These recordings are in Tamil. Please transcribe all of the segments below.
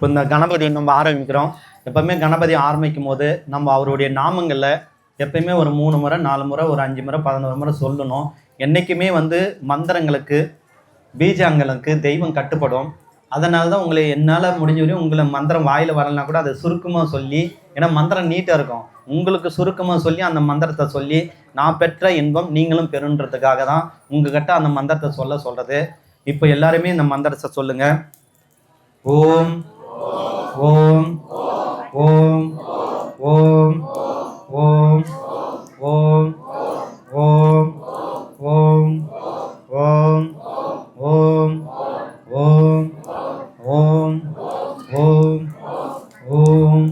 இப்போ இந்த கணபதி நம்ம ஆரம்பிக்கிறோம். எப்பவுமே கணபதி ஆரம்பிக்கும் போது நம்ம அவருடைய நாமங்களில் எப்பயுமே ஒரு 3 முறை 4 முறை ஒரு 5 முறை 11 முறை சொல்லணும். என்றைக்குமே மந்திரங்களுக்கு பீஜாங்களுக்கு தெய்வம் கட்டுப்படும். அதனால தான் உங்களை என்னால் முடிஞ்ச வரையும் உங்களை மந்திரம் வாயில் வரலனா கூட அதை சுருக்கமாக சொல்லி, ஏன்னா மந்திரம் நீட்டாக இருக்கும், உங்களுக்கு சுருக்கமாக சொல்லி அந்த மந்திரத்தை சொல்லி நான் பெற்ற இன்பம் நீங்களும் பெறுன்றதுக்காக தான் உங்ககிட்ட அந்த மந்திரத்தை சொல்கிறது. இப்போ எல்லாருமே இந்த மந்திரத்தை சொல்லுங்க. ஓம் ஓம் ஓம் ஓம் ஓம் ஓம் ஓம் ஓம் ஓம் ஓம் ஓம் ஓம் ஓம் ஓம்.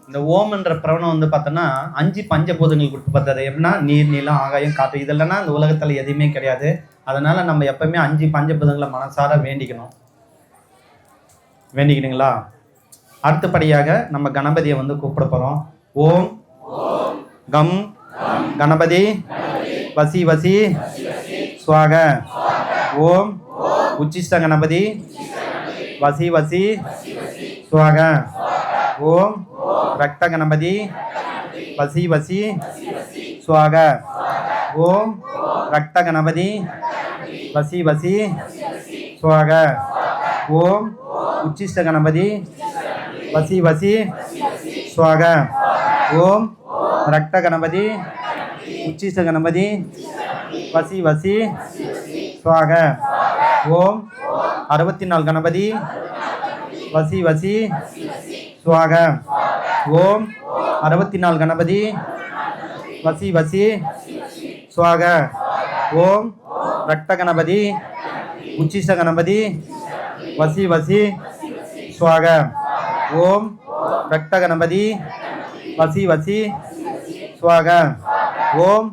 இந்த ஓம்ன்ற பிரவணம் பார்த்தோன்னா 5 பஞ்சபூதங்கள் கொடுப்பது. எப்படின்னா நீர், நிலம், ஆகாயம், காற்று. இதெல்லாம் இந்த உலகத்தில் எதுவுமே கிடையாது. அதனால நம்ம எப்பவுமே 5 பஞ்சபூதங்களை மனசார வேண்டிக்கணுங்களா? அடுத்தபடியாக நம்ம கணபதியை கூப்பிட போகிறோம். ஓம் கம் கணபதி வசி வசி ஸ்வாக. ஓம் உச்சிஷ்ட கணபதி வசி வசி ஸ்வாக. ஓம் ரக்த கணபதி வசி வசி ஸ்வாக. ஓம் ரக்த கணபதி வசி வசி ஸ்வாக. ஓம் உச்சிஷ்ட கணபதி வசி வசி ஸ்வாக. ஓம் ரக்த கணபதி உச்சிஷ்ட கணபதி வசி வசி ஸ்வாக. ஓம் 64 கணபதி வசி வசி ஸ்வாக. ஓம் 64 கணபதி வசி வசி ஸ்வாக. ஓம் ரக்த கணபதி உச்சிஷ்ட கணபதி வசி வசி ஸ்வாக. ஓம் ரக்த கணபதி வசி வசி ஸ்வாக. ஓம்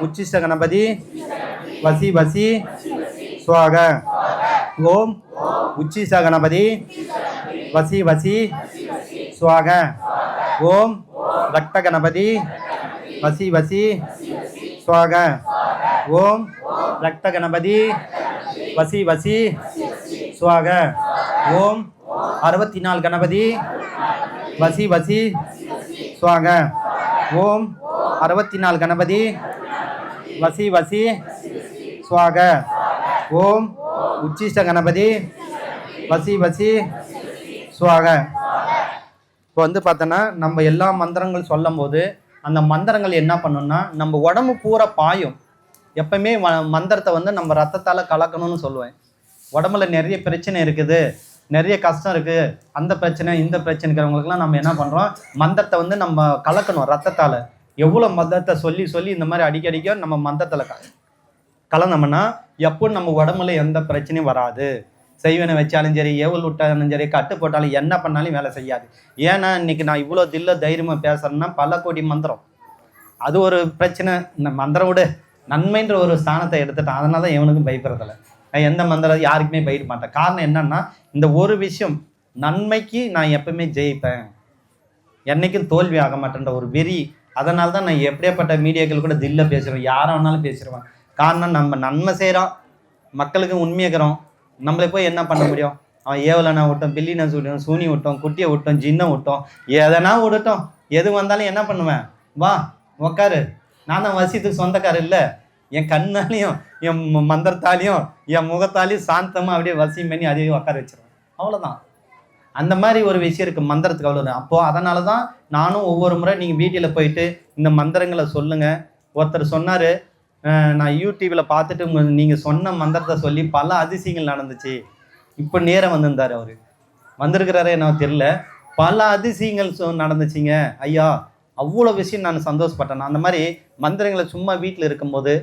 உச்சிஷ்ட கணபதி வசி வசி ஸ்வாக. ஓம் உச்சிஷ்ட கணபதி வசி வசி ஸ்வாக. ஓம் ரக்த கணபதி வசி வசி ஸ்வாக. ஓம் ரக்த கணபதி வசி வசி ஸ்வாக. ஓம் 64 கணபதி வசி வசி ஸ்வாக. ஓம் 64 கணபதி வசி வசி ஸ்வாக. ஓம் உச்சிஷ்ட கணபதி வசி வசி ஸ்வாக. இப்போ பார்த்தோன்னா நம்ம எல்லா மந்திரங்கள் சொல்லும் போது அந்த மந்திரங்கள் என்ன பண்ணணும்னா நம்ம உடம்பு பூரா பாயும். எப்பவுமே மந்திரத்தை நம்ம ரத்தத்தால் கலக்கணும்னு சொல்லுவேன். உடம்புல நிறைய பிரச்சனை இருக்குது, நிறைய கஷ்டம் இருக்குது, அந்த பிரச்சனை இந்த பிரச்சனை இருக்கிறவங்களுக்குலாம் நம்ம என்ன பண்ணுறோம், மந்திரத்தை நம்ம கலக்கணும் ரத்தத்தால். எவ்வளோ மந்திரத்தை சொல்லி சொல்லி இந்த மாதிரி அடிக்கடிக்க நம்ம மந்திரத்தில் கலந்தோம்னா எப்போ நம்ம உடம்புல எந்த பிரச்சனையும் வராது. செய்வனை வச்சாலும் சரி, ஏவல் விட்டாலும் சரி, கட்டு போட்டாலும் என்ன பண்ணாலும் வேலை செய்யாது. ஏன்னா இன்னைக்கு நான் இவ்வளோ தைரியமாக பேசுகிறேன்னா பல கோடி மந்திரம். அது ஒரு பிரச்சனை. இந்த மந்திரம் விட நன்மைன்ற ஒரு ஸ்தானத்தை எடுத்துட்டேன். அதனால தான் எவனுக்கும் பயப்படுறதில்ல. நான் எந்த மந்திரம் யாருக்குமே பயப்பட மாட்டேன். காரணம் என்னன்னா இந்த ஒரு விஷயம், நன்மைக்கு நான் எப்பவுமே ஜெயிப்பேன், என்னைக்கும் தோல்வி ஆக மாட்டேன்ற ஒரு வெறி. அதனால தான் நான் எப்படியாப்பட்ட மீடியாக்கள் கூட பேசுகிறேன், யாரை வேணாலும் பேசிடுவேன். காரணம் நம்ம நன்மை செய்கிறோம், மக்களுக்கு உண்மையாக்கிறோம். நம்மளை போய் என்ன பண்ண முடியும்? அவன் ஏவலனா விட்டோம், பில்லினா விட்டோம், சூனி விட்டோம், குட்டியை விட்டோம், ஜின்னை விட்டோம், எதனா விடட்டும், எது வந்தாலும் என்ன பண்ணுவேன், வா உக்காரு, நான் தான் வசியத்துக்கு சொந்தக்காரர் இல்லை. என் கண்ணாலையும் என் மந்திரத்தாலையும் என் முகத்தாலையும் சாந்தமாக அப்படியே வசியம் பண்ணி அதையும் உட்கார வச்சிருவேன். அவ்வளோதான். அந்த மாதிரி ஒரு விஷயம் இருக்குது மந்திரத்துக்கு. அவ்வளோ அப்போது அதனால தான் நானும் ஒவ்வொரு முறை நீங்கள் வீட்டில் போயிட்டு இந்த மந்திரங்களை சொல்லுங்கள். ஒருத்தர் சொன்னார், நான் யூடியூப்பில் பார்த்துட்டு நீங்கள் சொன்ன மந்திரத்தை சொல்லி பல அதிசயங்கள் நடந்துச்சு. இப்போ நேரம் வந்திருந்தார், அவர் வந்திருக்கிறாரே எனக்கு தெரியல. பல அதிசயங்கள் நடந்துச்சிங்க ஐயா. அவ்வளோ விஷயம் நான் சந்தோஷப்பட்டேன். அந்த மாதிரி மந்திரங்களை சும்மா வீட்டில் இருக்கும்போது,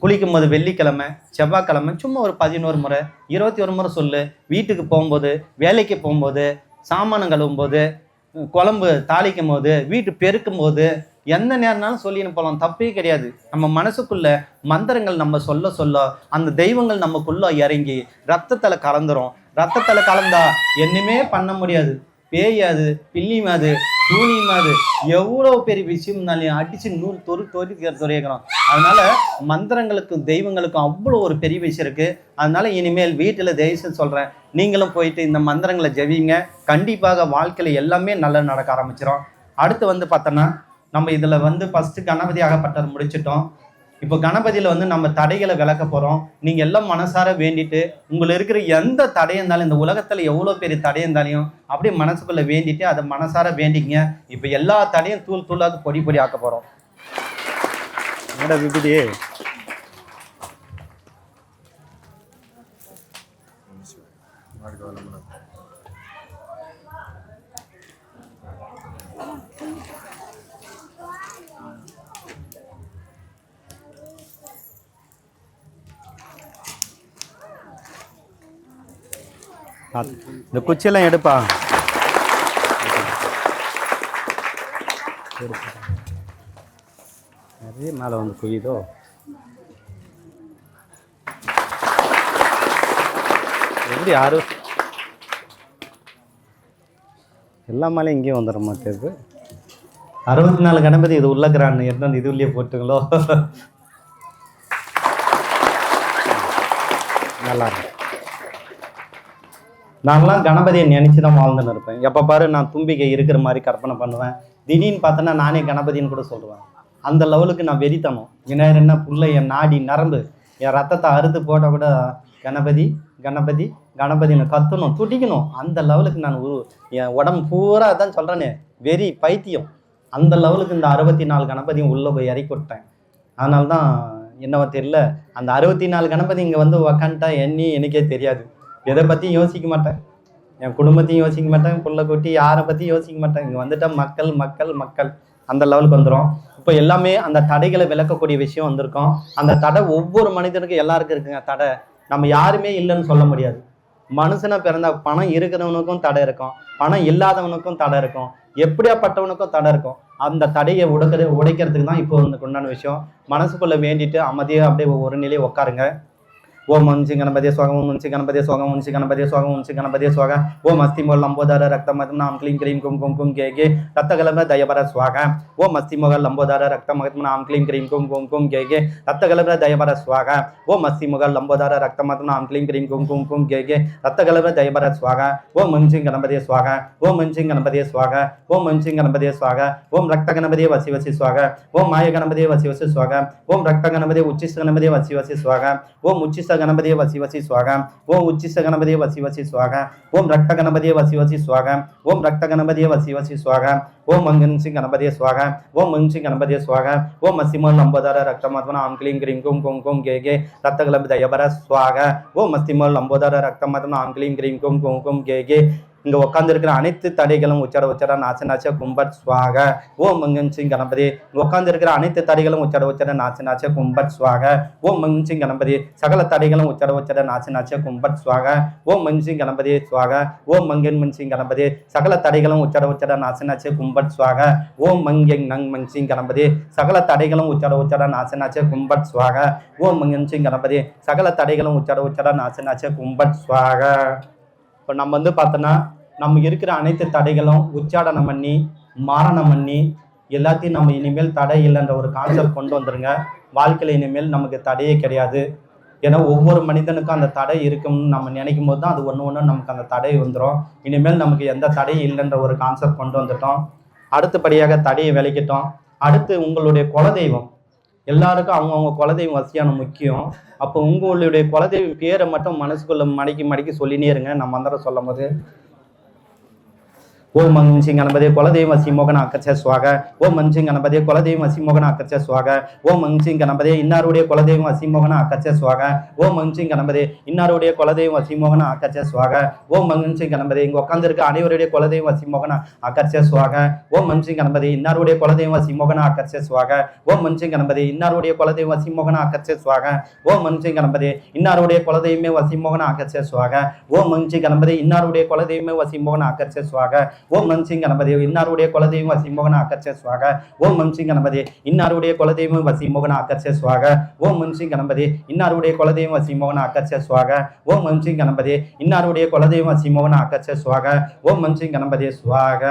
குளிக்கும் போது, வெள்ளிக்கிழமை செவ்வாய்க்கிழமை சும்மா ஒரு 11 முறை 21 முறை சொல்லு. வீட்டுக்கு போகும்போது, வேலைக்கு போகும்போது, சாமானம் கழுவும் போது, குழம்பு தாளிக்கும் போது, வீட்டு பெருக்கும் போது, எந்த நேரம்னாலும் சொல்லின்னு போகலாம், தப்பே கிடையாது. நம்ம மனசுக்குள்ள மந்திரங்கள் நம்ம சொல்ல சொல்ல அந்த தெய்வங்கள் நமக்குள்ள இறங்கி ரத்தத்தில் கலந்துரும். ரத்தத்தில் கலந்தா என்னமே பண்ண முடியாது. பேயாது, பில்லிமாது, சூனியம் அது எவ்வளோ பெரிய விஷயம்னாலையும் அடிச்சு நூறு துறைக்கிறோம். அதனால மந்திரங்களுக்கும் தெய்வங்களுக்கும் அவ்வளோ ஒரு பெரிய விஷயம் இருக்கு. அதனால இனிமேல் வீட்டில் தயவுசெய்து சொல்றேன், நீங்களும் போயிட்டு இந்த மந்திரங்களை ஜெபிங்க. கண்டிப்பாக வாழ்க்கையில எல்லாமே நல்லா நடக்க ஆரம்பிச்சிடும். அடுத்து வந்து பார்த்தோன்னா நம்ம இதுல வந்து ஃபர்ஸ்ட் கணபதி ஆகப்பட்டவர் முடிச்சிட்டோம். இப்போ கணபதியில வந்து நம்ம தடைகளை விளக்க போறோம். நீங்க எல்லாம் மனசார வேண்டிட்டு உங்களுக்கு இருக்கிற எந்த தடை இருந்தாலும், இந்த உலகத்துல எவ்வளவு பெரிய தடை இருந்தாலையும் அப்படியே மனசுக்குள்ள வேண்டிட்டு அதை மனசார வேண்டிங்க. இப்போ எல்லா தடையும் தூள் தூளாக பொடி பொடி ஆக்க போறோம். விபூதி இந்த குச்சியெல்லாம் எடுப்பா. நிறைய மேலே வந்து குவிதோ. எப்படி யாரு எல்லா மேலே இங்கேயும் வந்துட மாட்டேது. 64 கணபதி இது உள்ளக்கிறான்னு எந்த இது உள்ளே போட்டுங்களோ. நல்லா இருக்கு. நான்லாம் கணபதியை நினச்சி தான் வாழ்ந்துன்னு இருப்பேன். எப்போ பாரு நான் தும்பிக்கை இருக்கிற மாதிரி கற்பனை பண்ணுவேன். திடீர்னு பார்த்தோன்னா நானே கணபதின்னு கூட சொல்லுவேன். அந்த லெவலுக்கு நான் வெறித்தனும். விநாயகர் என்ன புள்ள என் நாடி நரம்பு என் ரத்தத்தை அறுத்து போட்டால் கூட கணபதி கணபதி கணபதினு கத்தணும், துடிக்கணும். அந்த லெவலுக்கு நான் என் உடம்பு பூரா தான் சொல்கிறேனே, வெறி பைத்தியம். அந்த லெவலுக்கு இந்த 64 கணபதியும் உள்ளே போய் இறக்கி விட்டேன். அதனால தான் என்னவோ தெரியல, அந்த 64 கணபதி இங்கே வந்து உக்காந்துட்டா எனக்கே தெரியாது. எதை பற்றியும் யோசிக்க மாட்டேன், என் குடும்பத்தையும் யோசிக்க மாட்டேன், புள்ள குட்டி யாரை பற்றியும் யோசிக்க மாட்டேன். இங்கே வந்துட்டா மக்கள் மக்கள் மக்கள் அந்த லெவலுக்கு வந்துடும். இப்போ எல்லாமே அந்த தடைகளை விளக்கக்கூடிய விஷயம் வந்திருக்கோம். அந்த தடை ஒவ்வொரு மனிதனுக்கும் எல்லாருக்கும் இருக்குங்க தடை. நம்ம யாருமே இல்லைன்னு சொல்ல முடியாது. மனுஷனா பிறந்தா பணம் இருக்கிறவனுக்கும் தடை இருக்கும், பணம் இல்லாதவனுக்கும் தடை இருக்கும், எப்படியாப்பட்டவனுக்கும் தடை இருக்கும். அந்த தடையை உடைக்கிறதுக்கு தான் இப்போ வந்து கொண்டான விஷயம். மனசுக்குள்ள வேண்டிட்டு அமைதியாக அப்படியே ஒரு நிலையை உட்காருங்க. ஓம் மனுஷி கணபதிய சோகம், ஓம் மனுஷி கணபதிய சோகம், மனுஷி கணபதிய சோகம், மனுஷி கணபதிய சோகம். ஓம் அஸ்திமோல் லம்போதார ரக்தமகம் நாம் க்ளீம் க்ரீம் கும் கும் கும் கே கே ரத்தகலப தயபர ஸ்வாக. ஓம் அஸ்திமோகல் லம்போதார ரக்தமகம் நாம் க்ளீம் க்ரீம் கும் கும் கும் கே கே ரத்தகலப தயபர ஸ்வாக. ஓம் அஸ்திமோகல் லம்போதார ரக்தமகம் நாம் க்ளீம் க்ரீம் கும் கும் கும் கே கே ரத்தகலப தயபர ஸ்வாக. ஓம் மனுஷி கணபதிய ஸ்வாக, ஓம் மனுஷி கணபதிய ஸ்வாக, ஓம் மனுஷி கணபதிய ஸ்வாக. ஓம் ரக்த கணபதிய வசி வசி ஸ்வாக. ஓம் மாய கணபதிய வசி வசி ஸ்வாக. ஓம் ரக்த கணபதிய உச்சிஷ்ட கணபதிய வசி வசி ஸ்வாக. ஓம் உச்சிஷ்ட கணபதிய வசி வசி ஸ்வாக. ஓம் உச்சிஷ்ட கணபதிய வசி வசி ஸ்வாக. ஓம் ரக்த கணபதிய வசி வசி ஸ்வாக. ஓம் ரக்த கணபதிய வசி வசி ஸ்வாக. ஓம் மங்கன்சி கணபதிய ஸ்வாக. ஓம் மங்கன்சி கணபதிய ஸ்வாக. ஓம் அஸ்திமோல் லம்போதார ரக்தமாத்மனா ஆம் க்ளீம் க்ரீம் கும் கும் கும் கே கே ரத்தகலப தயபர ஸ்வாக. ஓம் அஸ்திமோல் லம்போதார ரக்தமாத்மனா ஆம் க்ளீம் க்ரீம் கும் கும் கும் கே கே. இங்கே உட்காந்துருக்கிற அனைத்து தடைகளும் உச்சட உச்சட நாச்ச நாச்ச கும்பட் ஸ்வாக. ஓம் மங்கன்சி கணபதி. இங்கே உட்காந்துருக்கிற அனைத்து தடைகளும் உச்சட உச்சட நாச்ச நாச்ச கும்பட் ஸ்வாக. ஓம் மங்கன்சி கணபதி. சகல தடைகளும் உச்சட உச்சட நாச்ச நாச்ச கும்பட் ஸ்வாக. ஓம் மங்கன்சி கணபதி ஸ்வாக. ஓம் மங்கன் மன்சி கணபதி. சகல தடைகளும் உச்சட உச்சட நாச்ச நாச்ச கும்பட் ஸ்வாக. ஓம் மங்கெங் நங் மன்சி கணபதி. சகல தடைகளும் உச்சட உச்சட நாச்ச நாச்ச கும்பட் ஸ்வாக. ஓம் மங்கன்சி கணபதி. சகல தடைகளும் உச்சட உச்சட நாச்ச நாச்ச கும்பட் ஸ்வாக. இப்போ நம்ம வந்து பார்த்தோன்னா நம்ம இருக்கிற அனைத்து தடைகளும் உச்சாடனம் பண்ணி மாரணம் பண்ணி எல்லாத்தையும் நம்ம இனிமேல் தடை இல்லைன்ற ஒரு கான்செப்ட் கொண்டு வந்துருங்க. வாழ்க்கையில் இனிமேல் நமக்கு தடையே கிடையாது. ஏன்னா ஒவ்வொரு மனிதனுக்கும் அந்த தடை இருக்கும்னு நம்ம நினைக்கும் போது தான் அது ஒன்று நமக்கு அந்த தடை வந்துடும். இனிமேல் நமக்கு எந்த தடையும் இல்லைன்ற ஒரு கான்செப்ட் கொண்டு வந்துட்டோம். அடுத்தபடியாக தடையை விளக்கிட்டோம். அடுத்து உங்களுடைய குலதெய்வம், எல்லாருக்கும் அவங்கவுங்க குலதெய்வம் வசதியான முக்கியம். அப்போ உங்களுடைய குலதெய்வ பேரை மட்டும் மனசுக்குள்ள மடக்கி மடக்கி சொல்லினே இருங்க. நம்ம மந்திரம் சொல்லும் போது ஓம் மனுஷி கணபதி குலதெய்வம் வசி மோகன அக்கச்ச சுவாக. ஓம் மனுஷி கணபதி குலதெய்வம் வசி மோகன அக்கச்ச சுவாக. ஓம் மனுஷி கணபதி இன்னாருடைய குலதெய்வம் வசி மோகன அக்கச்ச சுவாக. ஓம் மனுஷி கணபதி இன்னாருடைய குலதெய்வம் வசி மோகன அக்கச்ச சுவாக. ஓம் மனுஷி கணபதி இங்கே உட்காந்துருக்க அனைவருடைய குலதெய்வம் வசி மோகன அக்கச்ச சுவாக. ஓம் மனுஷி கணபதி இன்னாருடைய குலதெய்வம் வசி மோகன அக்கச்ச சுவாக. ஓம் மனுஷி கணபதி இன்னாருடைய குலதெய்வம் வசி மோகன அக்கச்ச சுவாக. ஓம் மனுஷி கணபதி இன்னாருடைய குலதெய்வமே வசி மோகன அக்கச்ச சுவாக. ஓம் மனுஷி கணபதி இன்னாருடைய குலதெய்வமே வசி மோகன அக்கச்ச சுவாக. ஓம் மன்சி கணபதி இன்னாருடைய குலதெய்வம் வசி மோகன அக்கச்ச சுவாக. ஓம் மன்சி கணபதி இன்னாருடைய குலதெய்வம் வசி மோகன அக்கச்ச சுவாக. ஓம் மன்சி கணபதி இன்னாருடைய குலதெய்வம் வசி மோகன அக்கச்ச சுவாக. ஓம் மன்சி கணபதி இன்னாருடைய குலதெய்வம் வசி மோகன அக்கச்ச சுவாக. ஓம் மன்சி கணபதி சுவாக.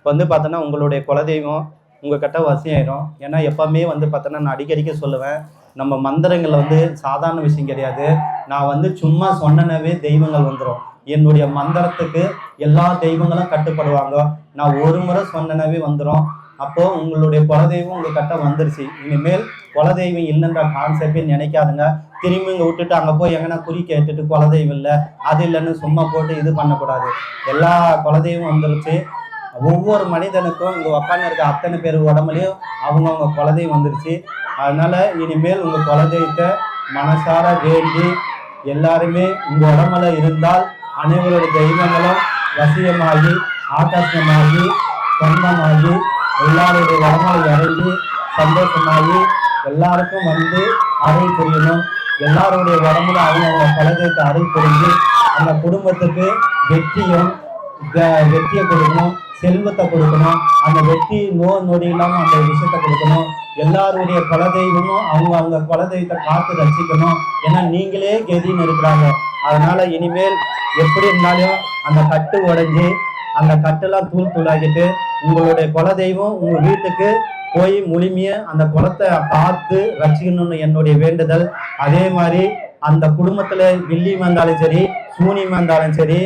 வந்து பார்த்தோன்னா உங்களுடைய குலதெய்வம் உங்ககிட்ட வசியாயிரும். ஏன்னா எப்பவுமே வந்து பார்த்தோன்னா நான் அடிக்கடிக்க சொல்லுவேன், நம்ம மந்திரங்கள் வந்து சாதாரண விஷயம் கிடையாது. நான் வந்து சும்மா சொன்னனவே தெய்வங்கள் வந்துடும். என்னுடைய மந்திரத்துக்கு எல்லா தெய்வங்களும் கட்டுப்படுவாங்க. நான் ஒரு முறை சொன்னனவே வந்துடும். அப்போ உங்களுடைய குலதெய்வம் உங்ககிட்ட வந்துருச்சு. இனிமேல் குலதெய்வம் இல்லைன்ற கான்செப்டே நினைக்காதுங்க. திரும்பி இங்கே விட்டுட்டு அங்கே போய் எங்கன்னா குறி கேட்டுட்டு குலதெய்வம் இல்லை அது இல்லைன்னு சும்மா போட்டு இது பண்ணக்கூடாது. எல்லா குலதெய்வம் வந்துருச்சு. ஒவ்வொரு மனிதனுக்கும் இங்கே உட்காந்து இருக்க அத்தனை பேர் உடம்புலையும் அவங்கவுங்க குலதெய்வம் வந்துருச்சு. அதனால இனிமேல் உங்கள் குலதெய்வத்தை மனசார வேண்டி எல்லாருமே உங்கள் உடம்புல இருந்தால் அனைவருடைய தெய்வங்களும் வசியமாகி ஆகர்ஷமாகி சொந்தமாகி எல்லாருடைய உடம்புல இறங்கி சந்தோஷமாகி எல்லாருக்கும் வந்து அருள் புரியணும். எல்லாருடைய உடம்புல அவங்க குலதெய்வத்தை அருள் புரிஞ்சு அந்த குடும்பத்துக்கு வெற்றியை கொடுக்கணும், செல்வத்தை கொடுக்கணும். அந்த வெற்றி நொடி இல்லாமல் அந்த விஷயத்தை கொடுக்கணும். எல்லாருடைய குலதெய்வமும் அவங்க குலதெய்வத்தை காத்து ரசிக்கணும். ஏன்னா நீங்களே கெதின்னு இருக்கிறாங்க. அதனால இனிமேல் எப்படி இருந்தாலும் அந்த கட்டு உடைஞ்சி அந்த கட்டெல்லாம் தூளாக்கிட்டு உங்களுடைய குலதெய்வம் உங்க வீட்டுக்கு போய் முழுமைய அந்த குலத்தை பார்த்து ரசிக்கணும்னு என்னுடைய வேண்டுதல். அதே மாதிரி அந்த குடும்பத்துல வில்லியமா இருந்தாலும் சரி, சூனியமா இருந்தாலும் சரி,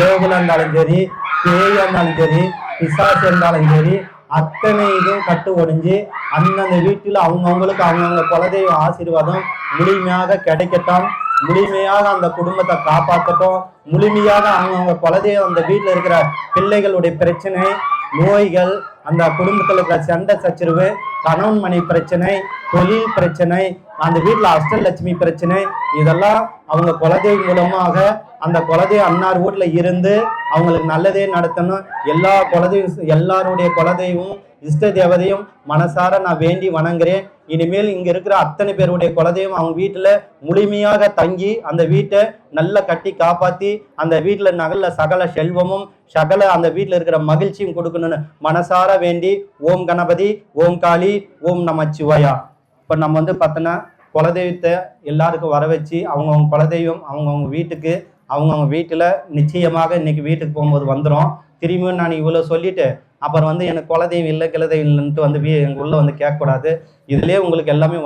ஏவுல இருந்தாலும் சரி, பேயா இருந்தாலும் சரி, பிசாசு இருந்தாலும் சரி, அத்தனை இதுவும் கட்டு ஒடிஞ்சு அந்தந்த வீட்டில் அவங்கவுங்களுக்கு அவங்கவுங்க குலதெய்வ ஆசீர்வாதம் முழுமையாக கிடைக்கட்டும். முழுமையாக அந்த குடும்பத்தை காப்பாற்றட்டும். முழுமையாக அவங்கவுங்க குலதெய்வம் அந்த வீட்டில் இருக்கிற பிள்ளைகளுடைய பிரச்சனை, நோய்கள், அந்த குடும்பத்தில் இருக்கிற சண்டை சச்சரவு, கணவன் மனைவி பிரச்சனை, தொழில் பிரச்சனை, அந்த வீட்டில் அஷ்டலட்சுமி பிரச்சனை, இதெல்லாம் அவங்க குலதெய்வம் மூலமாக அந்த குலதெய்வம் அன்னார் வீட்டில் இருந்து அவங்களுக்கு நல்லதே நடத்தணும். எல்லாருடைய குலதெய்வம் இஷ்ட தேவதையும் மனசார நான் வேண்டி வணங்குறேன். இனிமேல் இங்க இருக்கிற அத்தனை பேருடைய குலதெய்வம் அவங்க வீட்டுல முழுமையாக தங்கி அந்த வீட்டை நல்லா கட்டி காப்பாத்தி அந்த வீட்டுல நகல சகல செல்வமும் அந்த வீட்டுல இருக்கிற மகிழ்ச்சியும் கொடுக்கணும்னு மனசார வேண்டி ஓம் கணபதி, ஓம் காளி, ஓம் நமச்சிவாயா. இப்ப நம்ம வந்து பார்த்தோன்னா குலதெய்வத்தை எல்லாருக்கும் வர வச்சு அவங்கவுங்க குலதெய்வம் அவங்கவுங்க வீட்டுக்கு அவங்கவுங்க வீட்டுல நிச்சயமாக இன்னைக்கு வீட்டுக்கு போகும்போது வந்துடும். திரும்பியும் நான் இவ்வளவு சொல்லிட்டு அப்புறம் வந்து எனக்கு குலதெய்வம் இல்லை கிளதெய்வம் இல்லைன்ட்டு வந்து எங்க உள்ள வந்து கேட்கக்கூடாது. இதுலயே உங்களுக்கு எல்லாமே வந்து